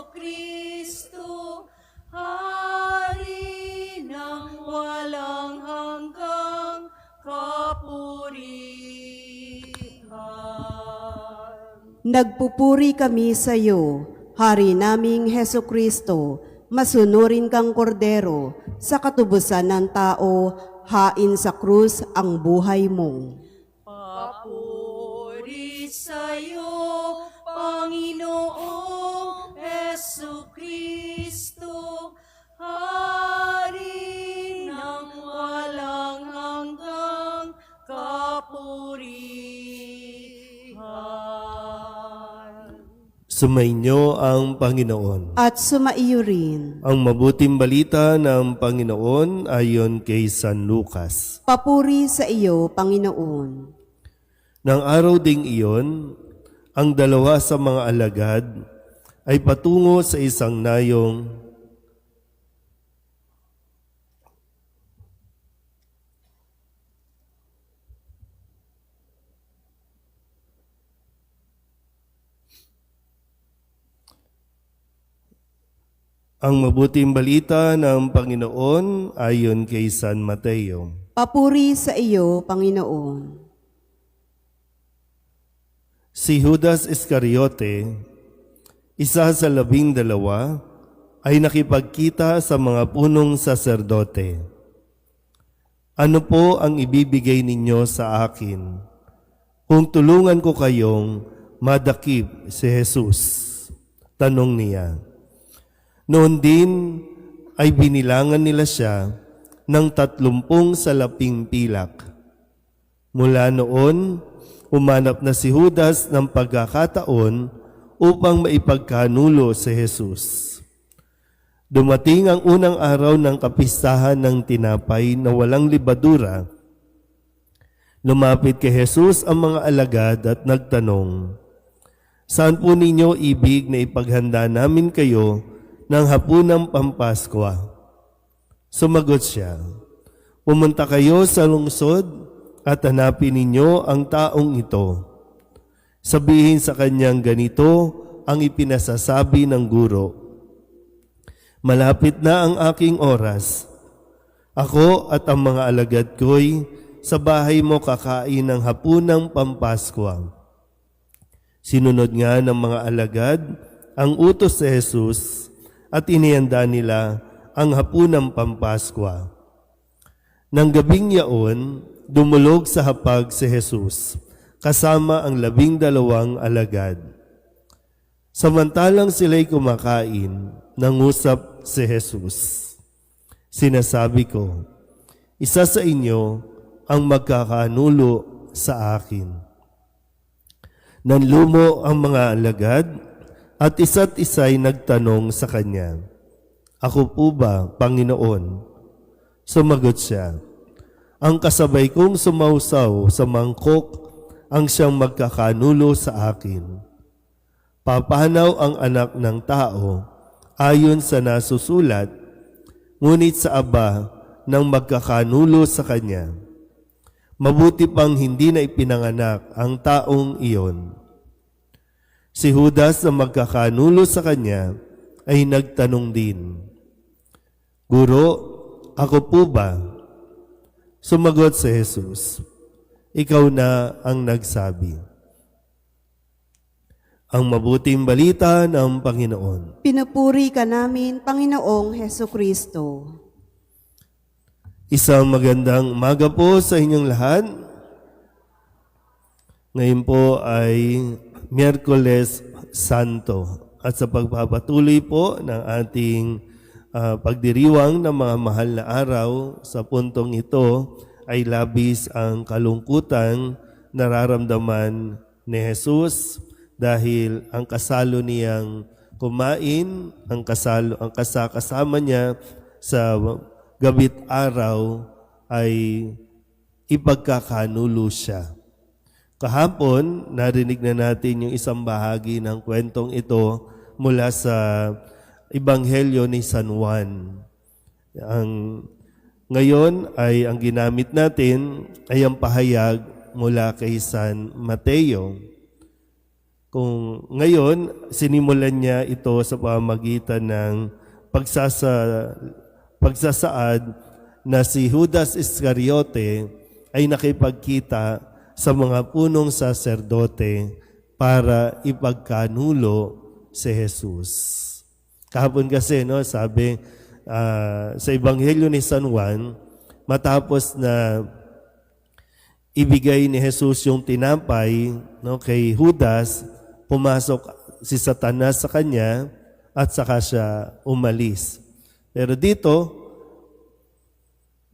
Hesukristo, Hari ng walang hanggang kapurihan. Nagpupuri kami sa iyo, Hari naming Hesukristo, masunurin kang kordero, sa katubusan ng tao, hain sa krus ang buhay mo. Papuri sa iyo, Panginoong Hesukristo, Hari ng walang hanggang kapurihan. Sumainyo ang Panginoon. At sumaiyo rin. Ang mabuting balita ng Panginoon ayon kay San Lucas. Papuri sa iyo, Panginoon. Nang araw ding iyon, ang dalawa sa mga alagad ay patungo sa isang nayong Ang mabuting balita ng Panginoon ayon kay San Mateo. Papuri sa iyo, Panginoon. Si Judas Iscariote, isa sa 12, ay nakipagkita sa mga punong saserdote. Ano po ang ibibigay ninyo sa akin kung tulungan ko kayong madakip si Jesus? Tanong niya. Noon din ay binilangan nila siya ng 30 salaping pilak. Mula noon, umanap na si Judas ng pagkakataon upang maipagkanulo si Jesus. Dumating ang unang araw ng kapistahan ng tinapay na walang libadura. Lumapit kay Jesus ang mga alagad at nagtanong, "Saan po ninyo ibig na ipaghanda namin kayo ng hapunang Pampaskwa?" Sumagot siya, "Pumunta kayo sa lungsod at hanapin ninyo ang taong ito. Sabihin sa kanyang ganito ang ipinasasabi ng guro. Malapit na ang aking oras. Ako at ang mga alagad ko'y sa bahay mo kakain ng hapunang Pampaskwa." Sinunod nga ng mga alagad ang utos sa Jesus at inihanda nila ang hapunang Pampaskwa. Nang gabing yaon, dumulog sa hapag si Jesus, kasama ang 12 alagad. Samantalang sila'y kumakain, nangusap si Jesus. "Sinasabi ko, isa sa inyo ang magkakanulo sa akin." Nanlumo ang mga alagad at isa't isa'y nagtanong sa kanya, "Ako po ba, Panginoon?" Sumagot siya, "Ang kasabay kong sumausaw sa mangkok ang siyang magkakanulo sa akin. Papanaw ang anak ng tao ayon sa nasusulat, ngunit sa aba ng magkakanulo sa kanya. Mabuti pang hindi na ipinanganak ang taong iyon." Si Judas na magkakanulo sa kanya ay nagtanong din, "Guro, ako po ba?" Sumagot si Jesus, "Ikaw na ang nagsabi." Ang mabuting balita ng Panginoon. Pinupuri ka namin, Panginoong Hesukristo. Isang magandang umaga po sa inyong lahat. Ngayon po ay Miyerkules Santo at sa pagpapatuloy po ng ating pagdiriwang ng mga mahal na araw, sa puntong ito ay labis ang kalungkutan nararamdaman ni Jesus dahil ang kasalo niyang kumain, ang kasama niya sa gabit araw ay ipagkakanulo siya. Kahapon, narinig na natin yung isang bahagi ng kwentong ito mula sa Ebanghelyo ni San Juan. Ngayon ay ang ginamit natin ay ang pahayag mula kay San Mateo. Kung ngayon, sinimulan niya ito sa pamamagitan ng pagsasaad na si Judas Iscariote ay nakipagkita sa mga punong saserdote para ipagkanulo si Jesus. Kahapon kasi, no, sabi sa Ebanghelyo ni San Juan, matapos na ibigay ni Jesus yung tinapay, no, kay Judas, pumasok si Satanas sa kanya at saka siya umalis. Pero dito,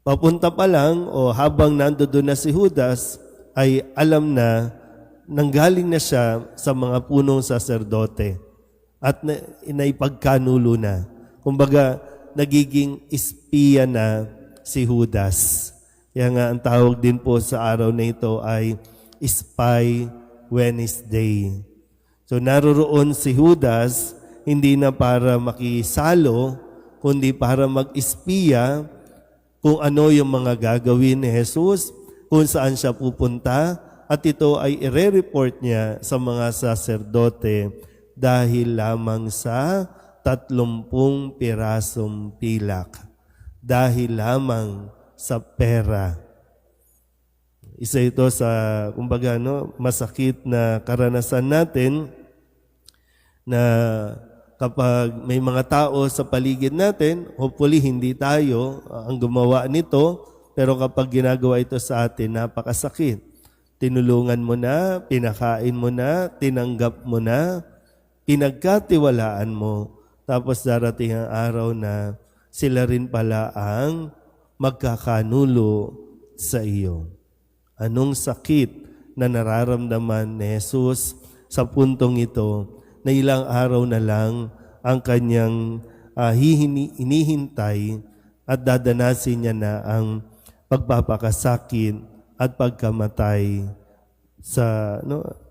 papunta pa lang o habang nandoon na si Judas, ay alam na nanggaling na siya sa mga punong saserdote at naipagkanulo na. Kumbaga, nagiging espiya na si Judas. Kaya nga ang tawag din po sa araw na ito ay Spy Wednesday. So naroroon si Judas hindi na para makisalo, kundi para mag-espiya kung ano yung mga gagawin ni Jesus, kung saan siya pupunta, at ito ay ire-report niya sa mga saserdote dahil lamang sa 30 pirasong pilak. Dahil lamang sa pera. Isa ito sa, kumbaga, no, masakit na karanasan natin na kapag may mga tao sa paligid natin, hopefully hindi tayo ang gumawa nito, pero kapag ginagawa ito sa atin, napakasakit. Tinulungan mo na, pinakain mo na, tinanggap mo na, pinagkatiwalaan mo, tapos darating ang araw na sila rin pala ang magkakanulo sa iyo. Anong sakit na nararamdaman ni Jesus sa puntong ito na ilang araw na lang ang kanyang inihintay at dadanasin niya na ang pagpapakasakit at pagkamatay sa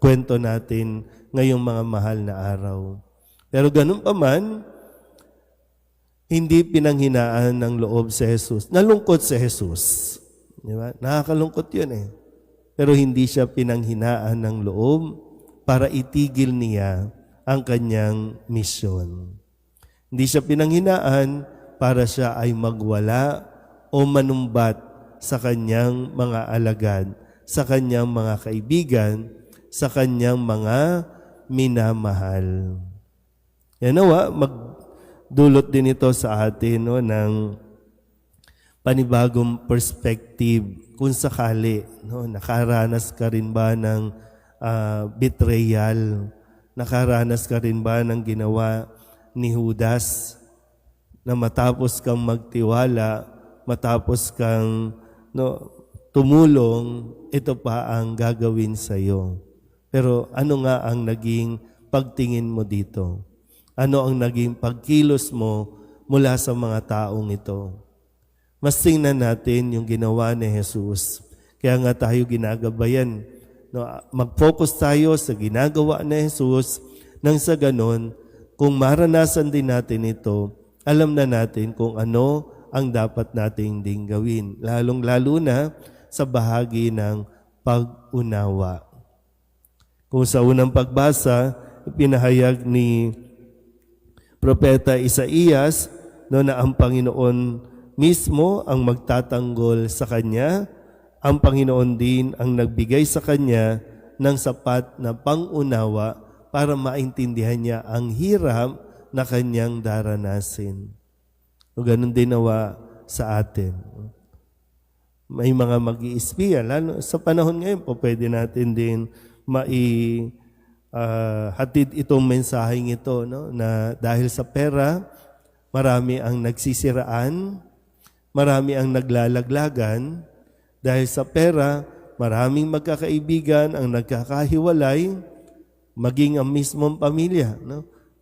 kwento natin ngayong mga mahal na araw. Pero ganun pa man, hindi pinanghinaan ng loob si Jesus. Nalungkot si Jesus. Di ba? Nakakalungkot yun eh. Pero hindi siya pinanghinaan ng loob para itigil niya ang kanyang misyon. Hindi siya pinanghinaan para siya ay magwala o manumbat sa kanyang mga alagad, sa kanyang mga kaibigan, sa kanyang mga minamahal. Yan nawa, magdulot din ito sa atin ng panibagong perspective. Kung sakali, nakaranas ka rin ba ng betrayal? Nakaranas ka rin ba ng ginawa ni Judas na matapos kang magtiwala, matapos kang tumulong, ito pa ang gagawin sa iyo. Pero ano nga ang naging pagtingin mo dito? Ano ang naging pagkilos mo mula sa mga taong ito? Mas tingnan natin yung ginawa ni Jesus. Kaya nga tayo ginagabayan. Mag-focus tayo sa ginagawa ni Jesus nang sa ganon, kung maranasan din natin ito, alam na natin kung ano ang dapat nating ding gawin. Lalong-lalo na sa bahagi ng pag-unawa. Kung sa unang pagbasa, pinahayag ni Propeta Isaías na ang Panginoon mismo ang magtatanggol sa kanya, ang Panginoon din ang nagbigay sa kanya ng sapat na pangunawa para maintindihan niya ang hirap na kanyang daranasin. O ganun din nawa sa atin. May mga mag-iispiya, lalo sa panahon ngayon po, pwede natin din hatid itong mensaheng ito, na dahil sa pera, marami ang nagsisiraan, marami ang naglalaglagan. Dahil sa pera, maraming magkakaibigan ang nagkakahiwalay, maging ang mismong pamilya.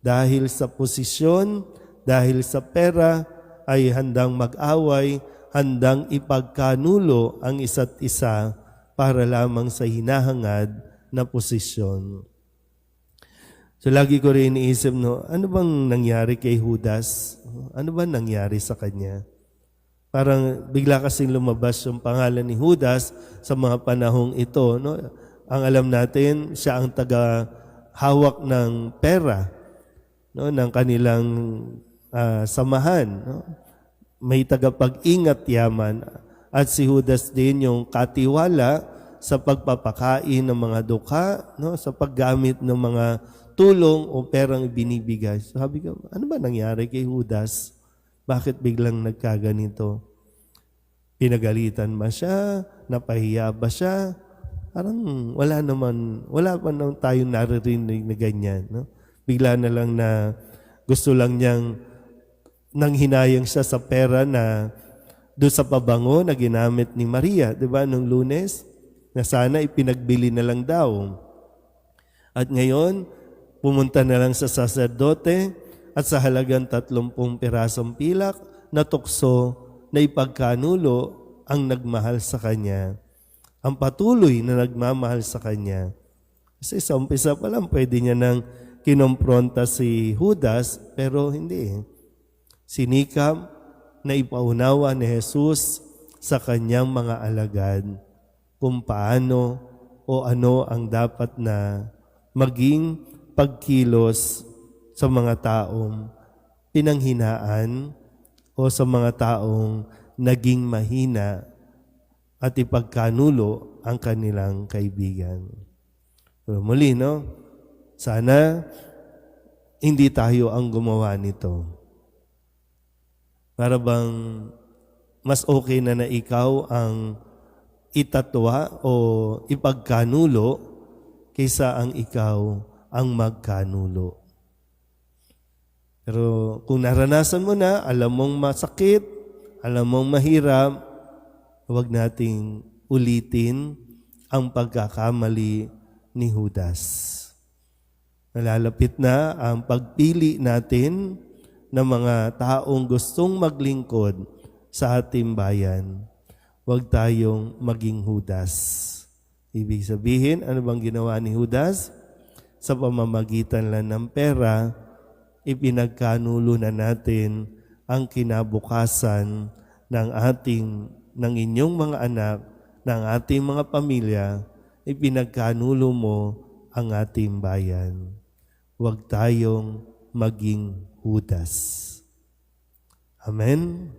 Dahil sa posisyon, dahil sa pera, ay handang mag-away, handang ipagkanulo ang isa't isa para lamang sa hinahangad na posisyon. So lagi ko rin iniisip, ano bang nangyari kay Judas? Ano bang nangyari sa kanya? Parang bigla kasing lumabas yung pangalan ni Judas sa mga panahong ito. Ang alam natin, siya ang hawak ng pera, no, ng kanilang samahan. No? May tagapag-ingat yaman. At si Judas din yung katiwala sa pagpapakain ng mga dukha, no, sa paggamit ng mga tulong o perang ibinibigay. So sabi ko, ano ba nangyari kay Judas? Bakit biglang nagkaganito? Pinagalitan ba siya? Napahiya ba siya? Parang wala pa naman tayong naririnig na ganyan. No? Bigla na lang na gusto lang niyang nanghinayang siya sa pera na doon sa pabango na ginamit ni Maria, di ba, nung Lunes, na sana ipinagbili na lang daw. At ngayon, pumunta na lang sa saserdote at sa halagang 30 pirasong pilak na tukso na ipagkanulo ang nagmahal sa kanya. Ang patuloy na nagmamahal sa kanya. Kasi sa umpisa pa lang, pwede niya nang kinompronta si Judas, pero hindi. Sinikap na ipaunawa ni Jesus sa kanyang mga alagad kung paano o ano ang dapat na maging pagkilos sa mga taong pinanghinaan o sa mga taong naging mahina at ipagkanulo ang kanilang kaibigan. Pero muli, no? Sana hindi tayo ang gumawa nito. Para bang mas okay na ikaw ang itatwa o ipagkanulo kaysa ang ikaw ang magkanulo. Pero kung naranasan mo na, alam mong masakit, alam mong mahirap, huwag nating ulitin ang pagkakamali ni Judas. Nalalapit na ang pagpili natin ng mga taong gustong maglingkod sa ating bayan. Huwag tayong maging Judas. Ibig sabihin, ano bang ginawa ni Judas? Sa pamamagitan lang ng pera, ipinagkanulo na natin ang kinabukasan ng inyong mga anak, ng ating mga pamilya, ipinagkanulo mo ang ating bayan. Huwag tayong maging Judas. Amen?